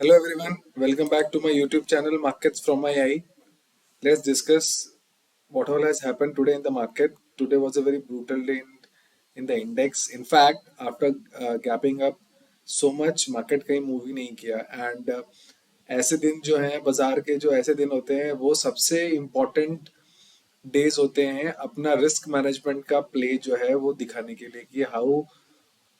Hello everyone, welcome back to my YouTube channel Markets from my eye. Let's discuss what all has happened today in the market. Today was a very brutal day in the index. In fact, after gapping up so much, market कहीं move ही नहीं किया and ऐसे दिन जो हैं बाजार के जो ऐसे दिन होते हैं वो सबसे इम्पोर्टेंट डेज होते हैं अपना रिस्क मैनेजमेंट का प्ले जो है वो दिखाने के लिए कि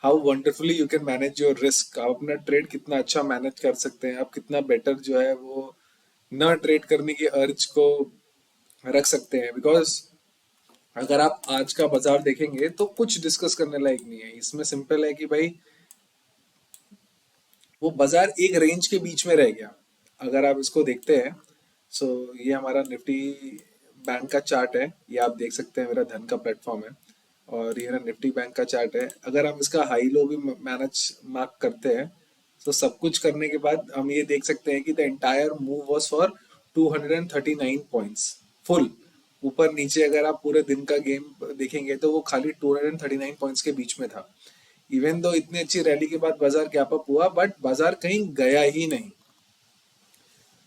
how wonderfully you can manage your risk. आप अपना ट्रेड कितना अच्छा मैनेज कर सकते हैं, आप कितना बेटर जो है वो न ट्रेड करने की अर्ज को रख सकते हैं। बिकॉज अगर आप आज का बाजार देखेंगे तो कुछ डिस्कस करने लायक नहीं है इसमें। सिंपल है कि भाई वो बाजार एक रेंज के बीच में रह गया। अगर आप इसको देखते हैं, सो ये हमारा निफ्टी बैंक का चार्ट है, ये आप देख सकते हैं, मेरा धन का प्लेटफॉर्म है और ये ना निफ्टी बैंक का चार्ट है। अगर हम इसका हाई लो भी मैनेज मार्क करते हैं तो सब कुछ करने के बाद हम ये देख सकते हैं कि the entire move was for 239 points full. ऊपर नीचे अगर आप पूरे दिन का गेम देखेंगे तो वो खाली 239 पॉइंट्स के बीच में था। इवन दो इतनी अच्छी रैली के बाद बाजार गैप अप हुआ बट बाजार कहीं गया ही नहीं।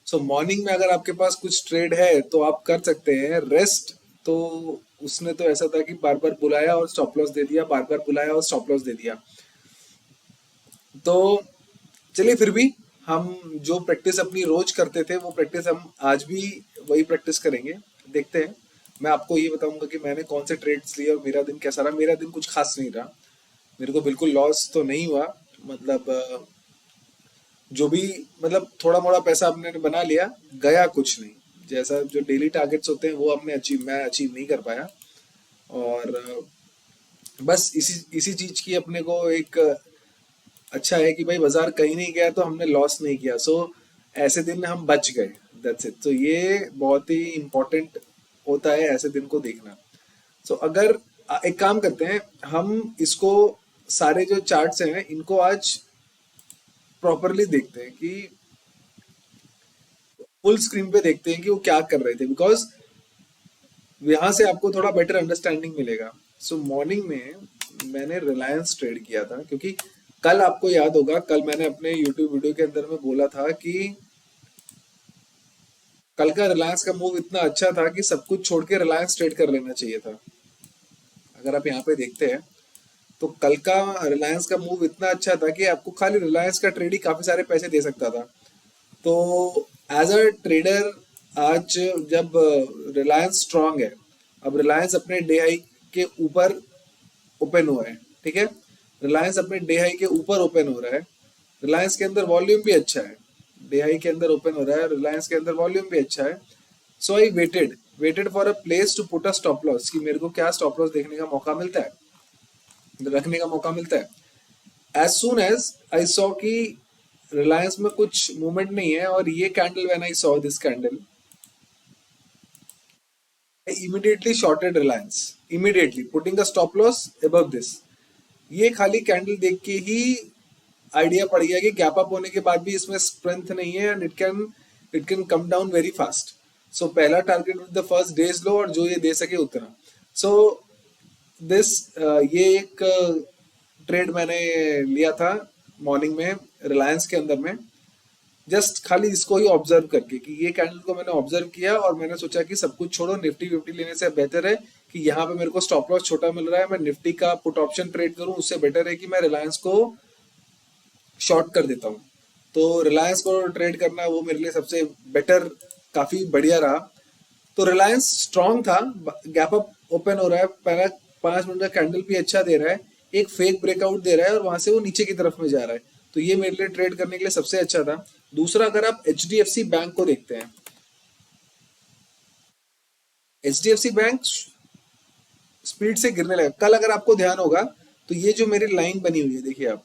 सो मॉर्निंग में अगर आपके पास कुछ ट्रेड है तो आप कर सकते हैं। रेस्ट तो उसने तो ऐसा था कि बार बार बुलाया और स्टॉप लॉस दे दिया, बार बार बुलाया और स्टॉप लॉस दे दिया। तो चलिए फिर भी हम जो प्रैक्टिस अपनी रोज करते थे वो प्रैक्टिस हम आज भी वही प्रैक्टिस करेंगे। देखते हैं। मैं आपको ये बताऊंगा कि मैंने कौन से ट्रेड्स लिए और मेरा दिन कैसा रहा। मेरा दिन कुछ खास नहीं रहा, मेरे को बिल्कुल लॉस तो नहीं हुआ। मतलब जो भी, मतलब थोड़ा मोड़ा पैसा हमने बना लिया, गया कुछ नहीं। जैसा जो डेली टारगेट्स होते हैं वो मैं अचीव नहीं कर पाया। और बस इसी इसी चीज की अपने को एक अच्छा है कि भाई बाजार कहीं नहीं गया तो हमने लॉस नहीं किया। सो ऐसे दिन हम बच गए, दैट्स इट। तो ये बहुत ही इम्पोर्टेंट होता है ऐसे दिन को देखना। सो अगर एक काम करते हैं, हम इसको सारे जो चार्ट्स हैं इनको आज प्रॉपरली देखते हैं कि फुल स्क्रीन पे देखते हैं कि वो क्या कर रहे थे। बिकॉज यहाँ से आपको थोड़ा बेटर अंडरस्टैंडिंग मिलेगा। सो मॉर्निंग में मैंने रिलायंस ट्रेड किया था, क्योंकि कल आपको याद होगा, कल मैंने अपने यूट्यूब वीडियो के अंदर में बोला था कि कल का रिलायंस का मूव इतना अच्छा था कि सब कुछ छोड़ के रिलायंस ट्रेड कर लेना चाहिए था। अगर आप यहाँ पे देखते हैं तो कल का रिलायंस का मूव इतना अच्छा था कि आपको खाली रिलायंस का ट्रेड ही काफी सारे पैसे दे सकता था। तो एज अ ट्रेडर आज जब रिलायंस स्ट्रांग है, अब रिलायंस अपने डे हाई के ऊपर ओपन हुआ है, ठीक है। रिलायंस अपने डे हाई के ऊपर ओपन हो रहा है। रिलायंस के अंदर वॉल्यूम भी अच्छा है, डे हाई के अंदर ओपन हो रहा है, रिलायंस के अंदर वॉल्यूम भी अच्छा है। So I waited for a place to put a stop loss, कि मेरे को क्या स्टॉप लॉस देखने का मौका मिलता है, रखने का मौका मिलता है। As soon as I saw कि रिलायंस में कुछ मूवमेंट नहीं है, और ये candle, when I saw this candle, I immediately shorted Reliance, immediately putting a stop loss above this. ये खाली कैंडल देख के ही आइडिया पड़ गया कि गैप अप होने के बाद भी इसमें स्ट्रेंथ नहीं है and it can come down very fast. So पहला target with the first days low, और जो ये दे सके उतना। सो दिस ये एक ट्रेड मैंने लिया था मॉर्निंग में रिलायंस के अंदर में, जस्ट खाली इसको ही ऑब्जर्व करके कि ये कैंडल को मैंने ऑब्जर्व किया और मैंने सोचा कि सब कुछ छोड़ो, निफ्टी विफ्टी लेने से बेहतर है कि यहाँ पे मेरे को स्टॉप लॉस छोटा मिल रहा है, मैं निफ्टी का पुट ऑप्शन ट्रेड करूं, उससे बेटर है कि मैं रिलायंस को शॉर्ट कर देता हूँ। तो रिलायंस को ट्रेड करना वो मेरे लिए सबसे बेटर, काफी बढ़िया रहा। तो रिलायंस स्ट्रांग था, गैप अप ओपन हो रहा है, पहला 5 मिनट का कैंडल भी अच्छा दे रहा है, एक फेक ब्रेकआउट दे रहा है और वहां से वो नीचे की तरफ में जा रहा है। तो ये मेरे लिए ट्रेड करने के लिए सबसे अच्छा था। दूसरा, अगर आप एच डी एफ सी बैंक को देखते हैं, एच डी एफ सी बैंक स्पीड से गिरने लगा कल। अगर आपको ध्यान होगा तो ये जो मेरी लाइन बनी हुई है, देखिए आप,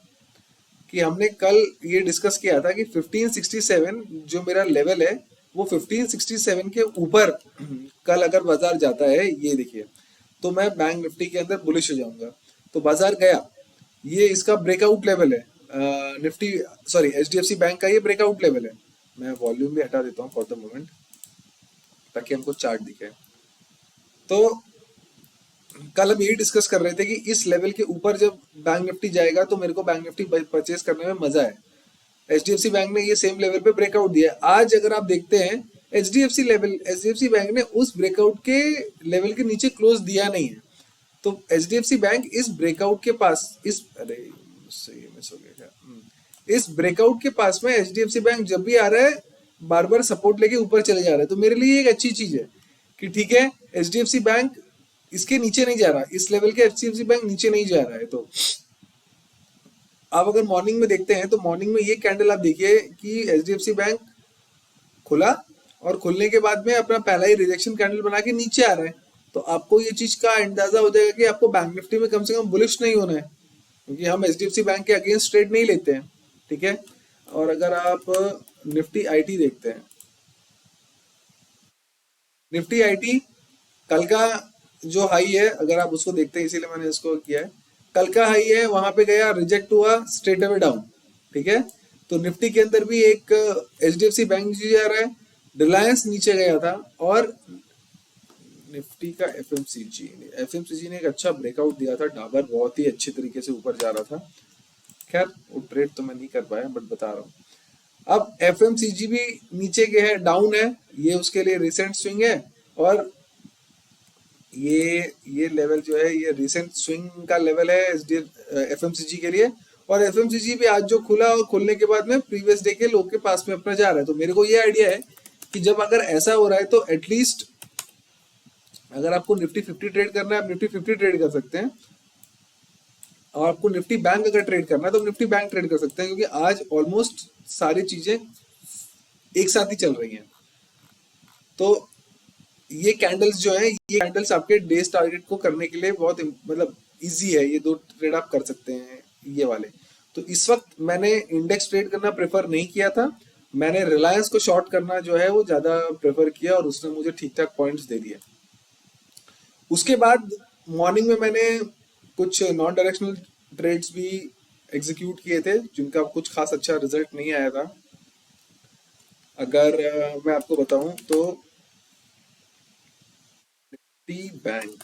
कि हमने कल ये डिस्कस किया था कि 1567 जो मेरा लेवल है वो 1567 के ऊपर कल अगर बाजार जाता है, ये देखिए, तो मैं बैंक निफ्टी के अंदर बुलिश हो जाऊंगा। तो बाजार गया, ये इसका ब्रेकआउट लेवल है, निफ्टी, सॉरी, एच डी एफ सी बैंक का ये ब्रेकआउट लेवल है। मैं वॉल्यूम भी हटा देता हूँ फॉर द मोमेंट, ताकि हमको चार्ट दिखे। तो कल हम यही डिस्कस कर रहे थे कि इस लेवल के ऊपर जब बैंक निफ्टी जाएगा तो मेरे को बैंक निफ्टी परचेज करने में मजा है। एचडीएफसी बैंक ने ये सेम लेवल पे ब्रेकआउट दिया है। आज अगर आप देखते हैं एचडीएफसी बैंक ने उस ब्रेकआउट के लेवल के नीचे क्लोज दिया नहीं है। तो एचडीएफसी बैंक इस ब्रेकआउट के पास इस अरे मुझसे ये मिस हो गया क्या? इस ब्रेकआउट के पास में एचडीएफसी बैंक जब भी आ रहा है बार बार सपोर्ट लेके ऊपर चले जा रहा है, तो मेरे लिए एक अच्छी चीज है कि ठीक है एचडीएफसी बैंक इसके नीचे नहीं जा रहा, इस लेवल के एचडीएफसी बैंक नीचे नहीं जा रहा है। तो आप अगर मॉर्निंग में देखते हैं तो मॉर्निंग में ये कैंडल आप देखिए कि एचडीएफसी बैंक खुला और खुलने के बाद में अपना पहला ही रिजेक्शन कैंडल बना के नीचे आ रहा है। तो आपको ये चीज का अंदाजा हो जाएगा कि आपको बैंक निफ्टी में कम से कम बुलिश नहीं होना है, क्योंकि हम एचडीएफसी बैंक के अगेंस्ट ट्रेड नहीं लेते हैं। ठीक है। और अगर आप निफ्टी आईटी देखते हैं, निफ्टी आईटी कल का जो हाई है अगर आप उसको देखते हैं, इसीलिए मैंने इसको किया है, कल का हाई है वहां पे गया, रिजेक्ट हुआ, स्ट्रेट अवे डाउन। ठीक है। तो निफ्टी के अंदर भी एक एचडीएफसी बैंक नीचे जा रहा है, रिलायंस नीचे गया था, और निफ्टी का एफएमसीजी ने एक अच्छा ब्रेकआउट दिया था, डाबर बहुत ही अच्छे तरीके से ऊपर जा रहा था। खैर वो ट्रेड तो मैं नहीं कर पाया बट बता रहा हूँ। अब एफएमसीजी भी नीचे गया है, डाउन है, ये उसके लिए रिसेंट स्विंग है। और ये लेवल जो है ये रिसेंट स्विंग का लेवल है एफएमसीजी के लिए। और एफएमसीजी भी आज जो खुला और खुलने के बाद में प्रीवियस डे के लो के पास में अपना जा रहा है। तो मेरे को ये आइडिया है कि जब अगर ऐसा हो रहा है तो एटलीस्ट अगर आपको निफ्टी 50 ट्रेड करना है आप निफ्टी 50 ट्रेड कर सकते हैं, और आपको निफ्टी बैंक अगर ट्रेड करना है तो निफ्टी बैंक ट्रेड कर सकते हैं, क्योंकि आज ऑलमोस्ट सारी चीजें एक साथ ही चल रही हैं। तो ये कैंडल्स जो है ये कैंडल्स आपके डेज टारगेट को करने के लिए बहुत मतलब इजी है, ये दो ट्रेड आप कर सकते हैं ये वाले। तो इस वक्त मैंने इंडेक्स ट्रेड करना प्रेफर नहीं किया था, मैंने रिलायंस को शॉर्ट करना जो है वो ज्यादा प्रेफर किया, और उसने मुझे ठीक ठाक पॉइंट्स दे दिए। उसके बाद मॉर्निंग में मैंने कुछ नॉन डायरेक्शनल ट्रेड्स भी एग्जीक्यूट किए थे जिनका कुछ खास अच्छा रिजल्ट नहीं आया था। अगर मैं आपको बताऊं तो टी बैंक,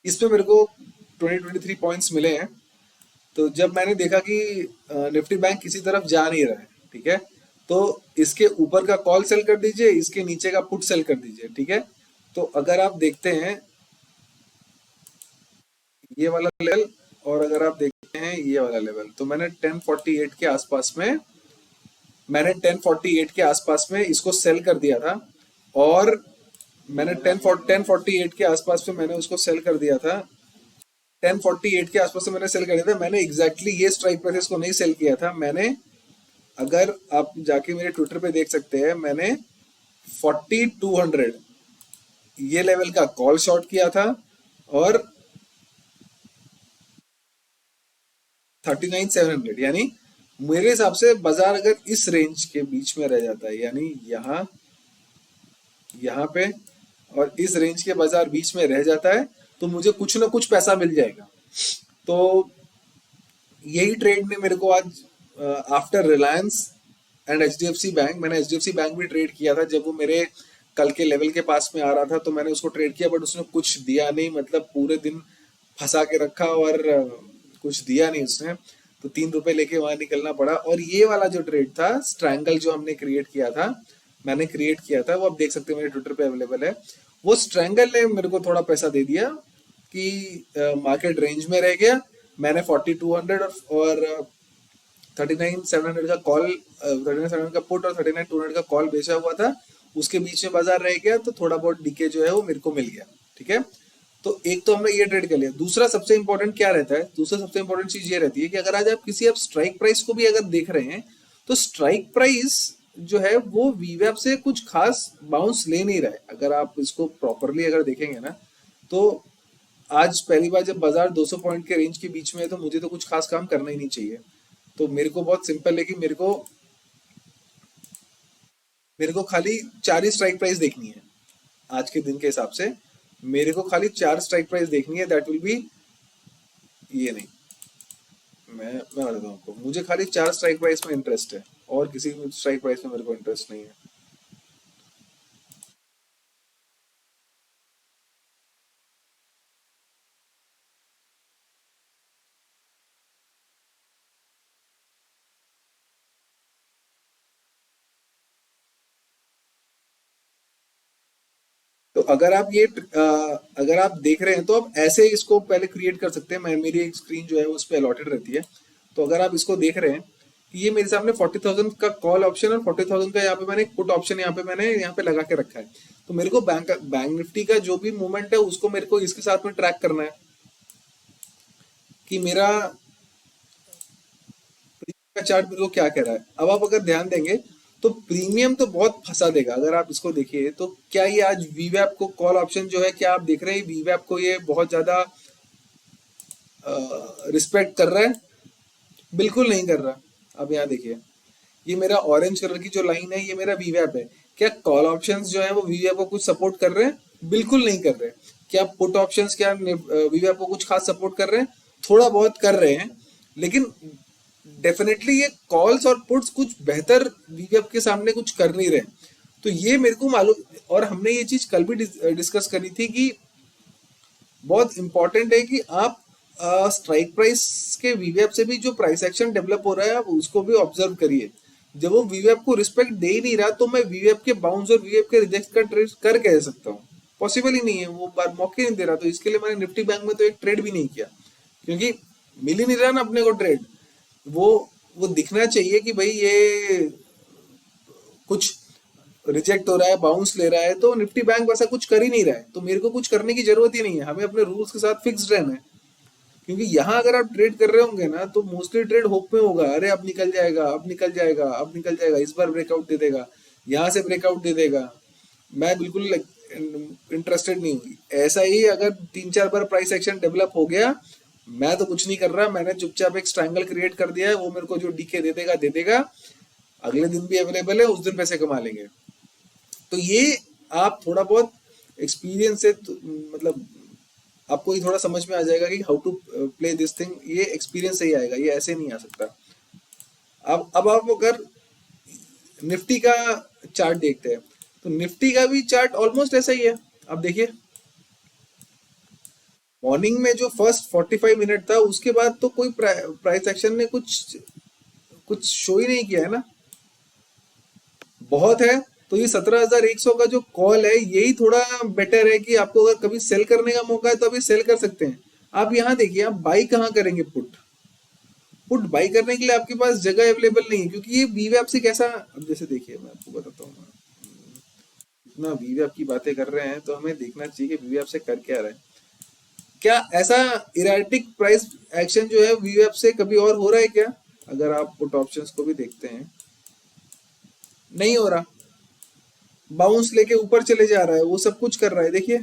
इसमें मेरे को 20-23 पॉइंट्स मिले हैं। तो जब मैंने देखा कि निफ्टी बैंक किसी तरफ जा नहीं रहा है, ठीक है, तो इसके ऊपर का कॉल सेल कर दीजिए, इसके नीचे का पुट सेल कर दीजिए। ठीक है। तो अगर आप देखते हैं ये वाला लेवल, और अगर आप देखते हैं ये वाला लेवल, तो मैंने 1048 के आसपास में इसको सेल कर दिया था। और मैंने 1048 के आसपास में मैंने उसको सेल कर दिया था। 1048 के आसपास से मैंने सेल कर दिया था। मैंने एग्जैक्टली ये स्ट्राइक प्राइस को नहीं सेल किया था, मैंने, अगर आप जाके मेरे ट्विटर पे देख सकते हैं, मैंने 4200 ये लेवल का कॉल शॉर्ट किया था, और 39,700, यानी मेरे हिसाब से बाजार अगर इस रेंज के बीच में रह जाता है, यानी यहाँ पे और इस रेंज के बाजार बीच में रह जाता है, तो मुझे कुछ ना कुछ पैसा मिल जाएगा। तो यही ट्रेड ने मेरे को आज after Reliance and HDFC bank, मैंने एचडीएफसी बैंक भी ट्रेड किया था जब वो मेरे कल के लेवल के पास में आ रहा था, तो मैंने उसको ट्रेड किया, बट उसने कुछ दिया नहीं, मतलब पूरे दिन फंसा के रखा, और कुछ दिया नहीं उसने। तो 3 रुपए लेके वहां निकलना पड़ा। और ये वाला जो ट्रेड था, स्ट्रैंगल जो हमने क्रिएट किया था, मैंने क्रिएट किया था, वो आप देख सकते हैं मेरे ट्विटर पे अवेलेबल है। वो स्ट्रैंगल ने मेरे को थोड़ा पैसा दे दिया कि मार्केट रेंज में रह गया। मैंने 4200 और 39,700 का कॉल, 39,700 का पुट और 39,200 का कॉल बेचा हुआ था, उसके बीच में बाजार रह गया, तो थोड़ा बहुत डीके जो है वो मेरे को मिल गया। ठीक है। तो एक तो हमने ये ट्रेड कर लिया। दूसरा सबसे इंपॉर्टेंट क्या रहता है, दूसरा सबसे इंपॉर्टेंट चीज ये रहती है कि अगर आज आप किसी आप स्ट्राइक प्राइस को भी अगर देख रहे हैं, तो स्ट्राइक प्राइस जो है वो वीवैप से कुछ खास बाउंस ले नहीं रहा है। अगर आप इसको प्रॉपरली अगर देखेंगे ना, तो आज पहली बार जब बाजार 200 पॉइंट के रेंज के बीच में है, तो मुझे तो कुछ खास काम करना ही नहीं चाहिए। तो मेरे को बहुत सिंपल है कि मेरे को खाली 4 ही स्ट्राइक प्राइस देखनी है आज के दिन के हिसाब से। मेरे को खाली 4 स्ट्राइक प्राइस देखनी है, दैट विल बी, ये नहीं, मैं बताता हूँ आपको, मुझे खाली 4 स्ट्राइक प्राइस में इंटरेस्ट है, और किसी स्ट्राइक प्राइस में मेरे को इंटरेस्ट नहीं है। अगर आप अगर आप देख रहे हैं तो आप ऐसे इसको पहले क्रिएट कर सकते हैं। मैं मेरी एक स्क्रीन जो है उस पर अलॉटेड रहती है। तो अगर आप इसको देख रहे हैं कि ये मेरे सामने 40,000 का कॉल ऑप्शन और 40,000 का यहाँ पे मैंने पुट ऑप्शन मैंने यहाँ पे लगा के रखा है। तो मेरे को बैंक निफ्टी का जो भी मूवमेंट है उसको मेरे को इसके साथ में ट्रैक करना है कि मेरा का चार्ट मेरे को क्या कह रहा है। अब आप अगर ध्यान देंगे तो प्रीमियम तो बहुत फंसा देगा। अगर आप इसको देखिए तो क्या ये आज वीवैप को कॉल ऑप्शन जो है, क्या आप देख रहे हैं वीवैप को ये बहुत ज्यादा रिस्पेक्ट कर रहा है? बिल्कुल नहीं कर रहा। अब यहाँ देखिए, ये मेरा ऑरेंज कलर की जो लाइन है ये मेरा वीवैप है। क्या कॉल ऑप्शंस जो है वो वीवैप को कुछ सपोर्ट कर रहे हैं? बिल्कुल नहीं कर रहे। क्या पुट ऑप्शंस क्या वीवैप को कुछ खास सपोर्ट कर रहे हैं? थोड़ा बहुत कर रहे हैं, लेकिन डेफिनेटली ये कॉल्स और पुट्स कुछ बेहतर वीवैप के सामने कुछ कर नहीं रहे। तो ये मेरे को मालूम, और हमने ये चीज कल भी डिस्कस करी थी कि बहुत इंपॉर्टेंट है कि आप स्ट्राइक प्राइस के वीवैप से भी जो प्राइस एक्शन डेवलप हो रहा है आप उसको भी ऑब्जर्व करिए। जब वो वीवैप को रिस्पेक्ट दे ही नहीं रहा तो मैं वीवैप के बाउंस और वीवैप के रिजेक्ट का ट्रेड कर कैसे सकता हूँ? पॉसिबल ही नहीं है, वो बार मौके नहीं दे रहा। तो इसके लिए मैंने निफ्टी बैंक में तो एक ट्रेड भी नहीं किया, क्योंकि मिल ही नहीं रहा ना अपने को ट्रेड। वो वो दिखना चाहिए कि भाई ये कुछ रिजेक्ट हो रहा है, बाउंस ले रहा है, तो निफ्टी बैंक वैसा कुछ कर ही नहीं रहा है। तो मेरे को कुछ करने की जरूरत ही नहीं है, हमें अपने रूल्स के साथ फिक्स्ड रहना है। क्योंकि यहाँ अगर आप ट्रेड कर रहे होंगे ना तो मोस्टली ट्रेड होप में होगा, अरे अब निकल जाएगा, अब निकल जाएगा, अब निकल जाएगा, इस बार ब्रेकआउट दे देगा, यहाँ से ब्रेकआउट दे देगा। मैं बिल्कुल इंटरेस्टेड नहीं हुई। ऐसा ही अगर 3-4 बार प्राइस एक्शन डेवलप हो गया, मैं तो कुछ नहीं कर रहा। मैंने चुपचाप एक स्ट्रैंगल क्रिएट कर दिया है, वो मेरे को जो डीके दे देगा दे देगा। अगले दिन भी अवेलेबल है, उस दिन पैसे कमा लेंगे। तो ये आप थोड़ा बहुत एक्सपीरियंस से मतलब आपको ये थोड़ा समझ में आ जाएगा कि how to play this thing. ये एक्सपीरियंस से ही आएगा, ये ऐसे नहीं आ सकता। अब आप अगर निफ्टी का चार्ट देखते हैं तो निफ्टी का भी चार्ट ऑलमोस्ट ऐसा ही है। अब देखिए, मॉर्निंग में जो फर्स्ट 45 मिनट था उसके बाद तो कोई प्राइस एक्शन ने कुछ कुछ शो ही नहीं किया है ना। बहुत है तो ये 17,100 का जो कॉल है यही थोड़ा बेटर है कि आपको अगर कभी सेल करने का मौका है तो अभी सेल कर सकते हैं। आप यहाँ देखिए, आप बाई कहाँ करेंगे? पुट पुट बाई करने के लिए आपके पास जगह अवेलेबल नहीं है, क्योंकि ये वीवैप से कैसा। अब जैसे देखिए, मैं आपको बताता हूँ, इतना वीवैप की बातें कर रहे हैं तो हमें देखना चाहिए कि वीवैप से कर क्या रहे हैं। क्या ऐसा इराटिक प्राइस एक्शन जो है वीवैप से कभी और हो रहा है क्या? अगर आप पुट ऑप्शंस को भी देखते हैं, नहीं हो रहा। बाउंस लेके ऊपर चले जा रहा है, वो सब कुछ कर रहा है। देखिए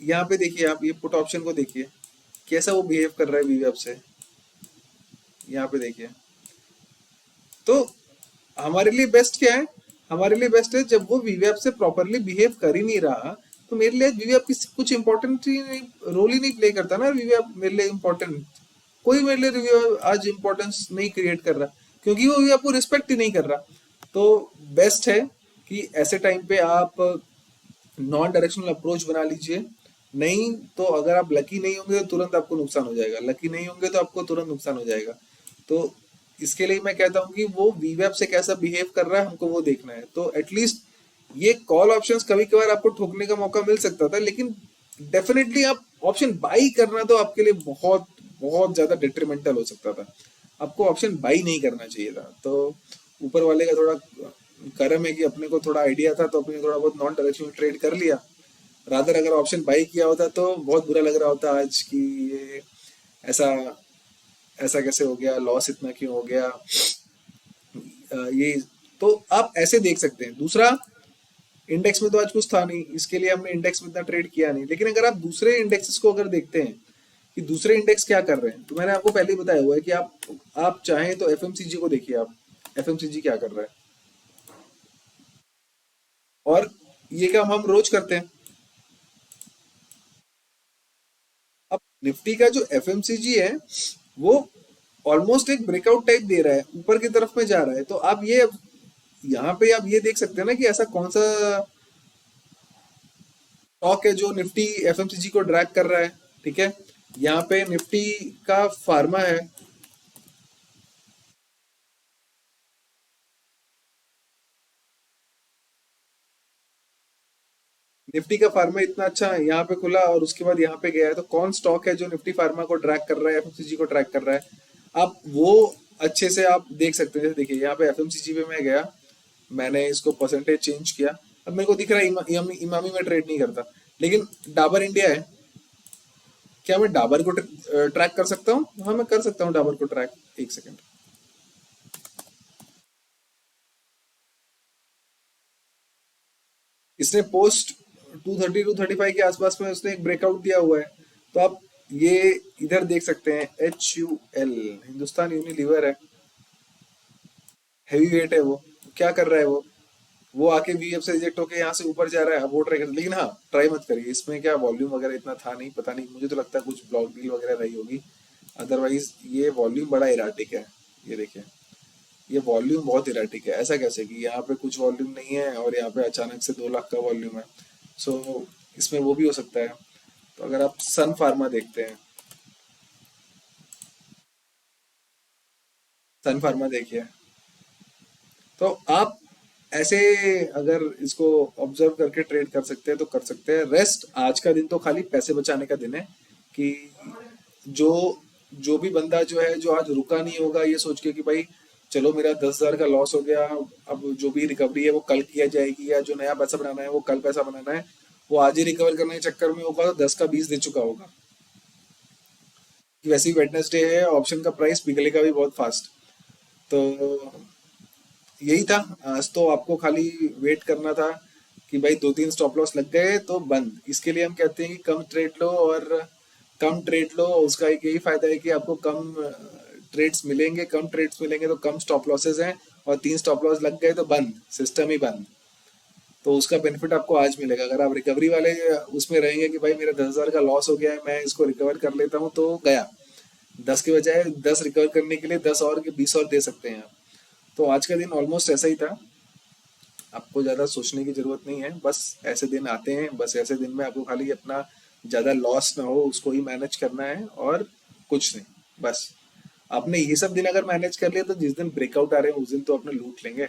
यहाँ पे, देखिए आप ये पुट ऑप्शन को देखिए कैसा वो बिहेव कर रहा है वीवैप से। यहाँ पे देखिए, तो हमारे लिए बेस्ट क्या है? हमारे लिए बेस्ट है जब वो वीवैप से प्रॉपरली बिहेव कर ही नहीं रहा। तो मेरे लिए वीवैप की कुछ इंपॉर्टेंट रोल ही नहीं प्ले करता ना। वीवैप मेरे लिए इंपॉर्टेंट, कोई मेरे लिए रिव्यू आज इंपॉर्टेंस नहीं क्रिएट कर रहा, क्योंकि वो वीवैप को रिस्पेक्ट ही नहीं कर रहा। तो बेस्ट है कि ऐसे टाइम पे आप नॉन डायरेक्शनल अप्रोच बना लीजिए। नहीं तो अगर आप लकी नहीं होंगे तो तुरंत आपको नुकसान हो जाएगा, लकी नहीं होंगे तो आपको तुरंत नुकसान हो जाएगा। तो इसके लिए मैं कहता हूँ कि वो वीवैप से कैसा बिहेव कर रहा है हमको वो देखना है। तो एटलीस्ट ये कॉल ऑप्शंस कभी कभार आपको ठोकने का मौका मिल सकता था, लेकिन डेफिनेटली आप ऑप्शन बाई करना तो आपके लिए बहुत बहुत ज्यादा डिट्रीमेंटल हो सकता था। आपको ऑप्शन बाई नहीं करना चाहिए था। तो ऊपर वाले का थोड़ा कर्म है कि अपने को थोड़ा आइडिया था तो अपने थोड़ा बहुत नॉन डायरेक्शनल ट्रेड कर लिया। रादर अगर ऑप्शन बाई किया होता तो बहुत बुरा लग रहा होता आज कि ये ऐसा ऐसा कैसे हो गया, लॉस इतना क्यों हो गया। ये तो आप ऐसे देख सकते हैं। दूसरा, इंडेक्स में तो आज कुछ था नहीं, इसके लिए हमने इंडेक्स में इतना ट्रेड किया नहीं। लेकिन अगर आप दूसरे इंडेक्सेस को अगर देखते हैं कि दूसरे इंडेक्स क्या कर रहे हैं, तो मैंने आपको पहले ही बताया हुआ है कि आप चाहें तो एफएमसीजी को देखिए। आप एफएमसीजी क्या कर रहा है, और ये काम हम रोज करते हैं। अब निफ्टी का जो एफएमसीजी है वो ऑलमोस्ट एक ब्रेकआउट टाइप दे रहा है, ऊपर की तरफ में जा रहा है। तो आप ये यहाँ पे आप ये देख सकते हैं ना कि ऐसा कौन सा स्टॉक है जो निफ्टी एफएमसीजी को ड्रैग कर रहा है। ठीक है, यहाँ पे निफ्टी का फार्मा है। निफ्टी का फार्मा इतना अच्छा यहाँ पे खुला और उसके बाद यहाँ पे गया है, तो कौन स्टॉक है जो निफ्टी फार्मा को ट्रैक कर रहा है, एफएमसीजी को ट्रैक कर रहा है? आप वो अच्छे से आप देख सकते हैं। जैसे देखिए यहाँ पे एफएमसीजी पे मैं गया, मैंने इसको परसेंटेज चेंज किया, अब मेरे को दिख रहा है इमामी में ट्रेड नहीं करता, लेकिन डाबर इंडिया है। क्या मैं डाबर को ट्रैक कर सकता हूँ? हाँ, मैं कर सकता हूँ डाबर को ट्रैक। एक सेकंड। इसने पोस्ट 230 235 के आसपास में उसने एक ब्रेकआउट दिया हुआ है। तो आप ये इधर देख सकते हैं, HUL, हिंदुस्तान यूनिलीवर है, हैवी वेट है वो। क्या कर रहा है वो आके वीएफ से रिजेक्ट होके यहाँ से ऊपर जा रहा है, अब वो ट्राई कर, लेकिन हाँ ट्राई मत करिए इसमें, क्या वॉल्यूम वगैरह इतना था नहीं, पता नहीं, मुझे तो लगता है कुछ ब्लॉक डील वगैरह रही होगी। अदरवाइज ये वॉल्यूम बड़ा इराटिक है। ये देखिए, ये वॉल्यूम बहुत इराटिक है। ऐसा कैसे कि यहाँ पे कुछ वॉल्यूम नहीं है और यहाँ पे अचानक से 2 लाख का वॉल्यूम है? सो इसमें वो भी हो सकता है। तो अगर आप सन फार्मा देखते हैं, सन फार्मा देखिए, तो आप ऐसे अगर इसको ऑब्जर्व करके ट्रेड कर सकते हैं तो कर सकते हैं। रेस्ट आज का दिन तो खाली पैसे बचाने का दिन है, कि जो जो भी बंदा जो है, जो आज रुका नहीं होगा ये सोच के कि भाई चलो मेरा 10,000 का लॉस हो गया, अब जो भी रिकवरी है वो कल किया जाएगी, या जो नया पैसा बनाना है वो कल पैसा बनाना है, वो आज ही रिकवर करने के चक्कर में होगा तो 10 का 20 दे चुका होगा। कि वैसे ही वेडनेसडे है, ऑप्शन का प्राइस पिघलेगा भी बहुत फास्ट। तो यही था। आज तो आपको खाली वेट करना था कि भाई 2 3 स्टॉप लॉस लग गए तो बंद। इसके लिए हम कहते हैं कि कम ट्रेड लो, और कम ट्रेड लो उसका एक यही फायदा है कि आपको कम ट्रेड्स मिलेंगे, कम ट्रेड्स मिलेंगे तो कम स्टॉप लॉसेज हैं, और 3 स्टॉप लॉस लग गए तो बंद, सिस्टम ही बंद। तो उसका बेनिफिट आपको आज मिलेगा। अगर आप रिकवरी वाले उसमें रहेंगे कि भाई मेरा 10,000 का लॉस हो गया है, मैं इसको रिकवर कर लेता हूँ, तो गया। 10 के बजाय 10 रिकवर करने के लिए 10 और के 20 और दे सकते हैं आप। तो आज का दिन ऑलमोस्ट ऐसा ही था। आपको ज़्यादा सोचने की ज़रूरत नहीं है, बस ऐसे दिन आते हैं, बस ऐसे दिन में आपको खाली अपना ज़्यादा लॉस ना हो उसको ही मैनेज करना है, और कुछ नहीं। बस आपने ये सब दिन अगर मैनेज कर लिया तो जिस दिन ब्रेकआउट आ रहे हैं उस दिन तो अपने लूट लेंगे।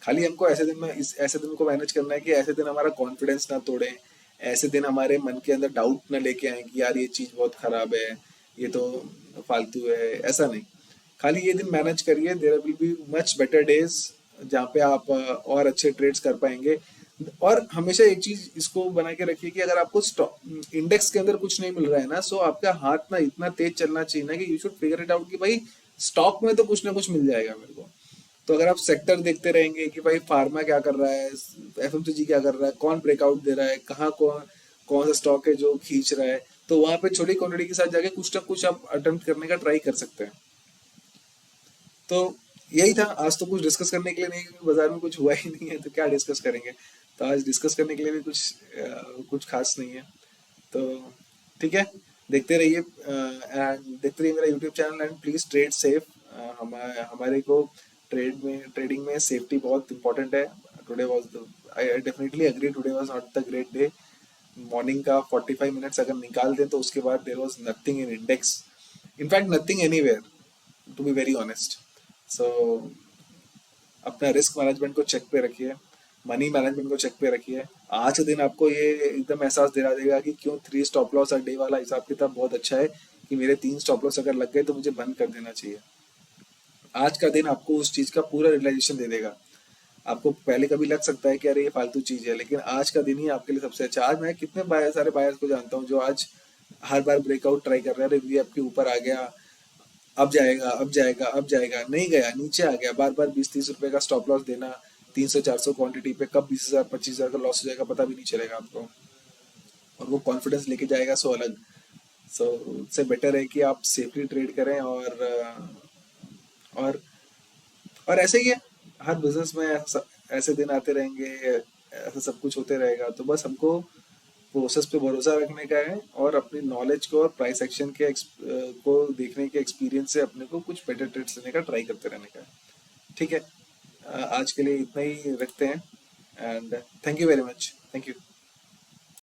खाली हमको ऐसे दिन में इस ऐसे दिन को मैनेज करना है कि ऐसे दिन हमारा कॉन्फिडेंस ना तोड़े, ऐसे दिन हमारे मन के अंदर डाउट ना लेके आए कि यार ये चीज़ बहुत खराब है, ये तो फालतू है। ऐसा नहीं, खाली ये दिन मैनेज करिए, there will be much better days जहाँ पे आप और अच्छे ट्रेड्स कर पाएंगे। और हमेशा एक चीज इसको बना के रखिए कि अगर आपको स्टॉक इंडेक्स के अंदर कुछ नहीं मिल रहा है ना, सो आपका हाथ ना इतना तेज चलना चाहिए ना कि you should figure it out कि भाई स्टॉक में तो कुछ ना कुछ मिल जाएगा मेरे को। तो अगर आप सेक्टर देखते रहेंगे कि भाई फार्मा क्या कर रहा है, एफएमसीजी क्या कर रहा है, कौन ब्रेकआउट दे रहा है, कहाँ कौन कौन सा स्टॉक है जो खींच रहा है, तो वहां पे छोटी क्वांटिटी के साथ जाके कुछ ना कुछ आप अटेम्प्ट करने का ट्राई कर सकते हैं। तो यही था। आज तो कुछ डिस्कस करने के लिए नहीं, क्योंकि बाजार में कुछ हुआ ही नहीं है तो क्या डिस्कस करेंगे। तो आज डिस्कस करने के लिए भी कुछ खास नहीं है। तो ठीक है, देखते रहिए एंड देखते रहिए मेरा YouTube channel, and please trade safe. हमारे को ट्रेडिंग में सेफ्टी बहुत इंपॉर्टेंट है। Today was the I definitely agree, today was not the great day. Morning का 45 मिनट्स अगर निकाल दें तो उसके बाद there was nothing in index, in fact nothing anywhere, to be very honest. So अपना रिस्क मैनेजमेंट को चेक पे रखिए, मनी मैनेजमेंट को चेक पे रखिए। आज के दिन आपको ये एकदम एहसास दिला देगा कि क्यों 3 स्टॉप लॉस और डे वाला हिसाब किताब बहुत अच्छा है, कि मेरे 3 स्टॉप लॉस अगर लग गए तो मुझे बंद कर देना चाहिए। आज का दिन आपको उस चीज का पूरा रियलाइजेशन दे देगा। आपको पहले कभी लग सकता है कि अरे ये फालतू चीज है, लेकिन आज का दिन ही आपके लिए सबसे अच्छा। आज मैं कितने सारे बायर्स को जानता हूँ जो आज हर बार ब्रेकआउट ट्राई कर रहे हैं, अरे वी आपके ऊपर आ गया, अब जाएगा, अब जाएगा, अब जाएगा, नहीं गया, नीचे आ गया, बार बार 20 30 रुपए का स्टॉप लॉस देना, 300 400 क्वांटिटी पे, कब 20,000 25,000 का लॉस हो जाएगा पता भी नहीं चलेगा आपको। और वो कॉन्फिडेंस लेके जाएगा सो अलग। सो उससे बेटर है कि आप सेफली ट्रेड करें, और और ऐसे ही है। हर बिजनेस में ऐसे दिन आते रहेंगे, ऐसा सब कुछ होते रहेगा। तो बस हमको प्रोसेस पे भरोसा रखने का है, और अपनी नॉलेज को और प्राइस एक्शन के को देखने के एक्सपीरियंस से अपने को कुछ बेटर ट्रेड्स लेने का ट्राई करते रहने का है। ठीक है, आज के लिए इतना ही रखते हैं, and thank you very much, thank you.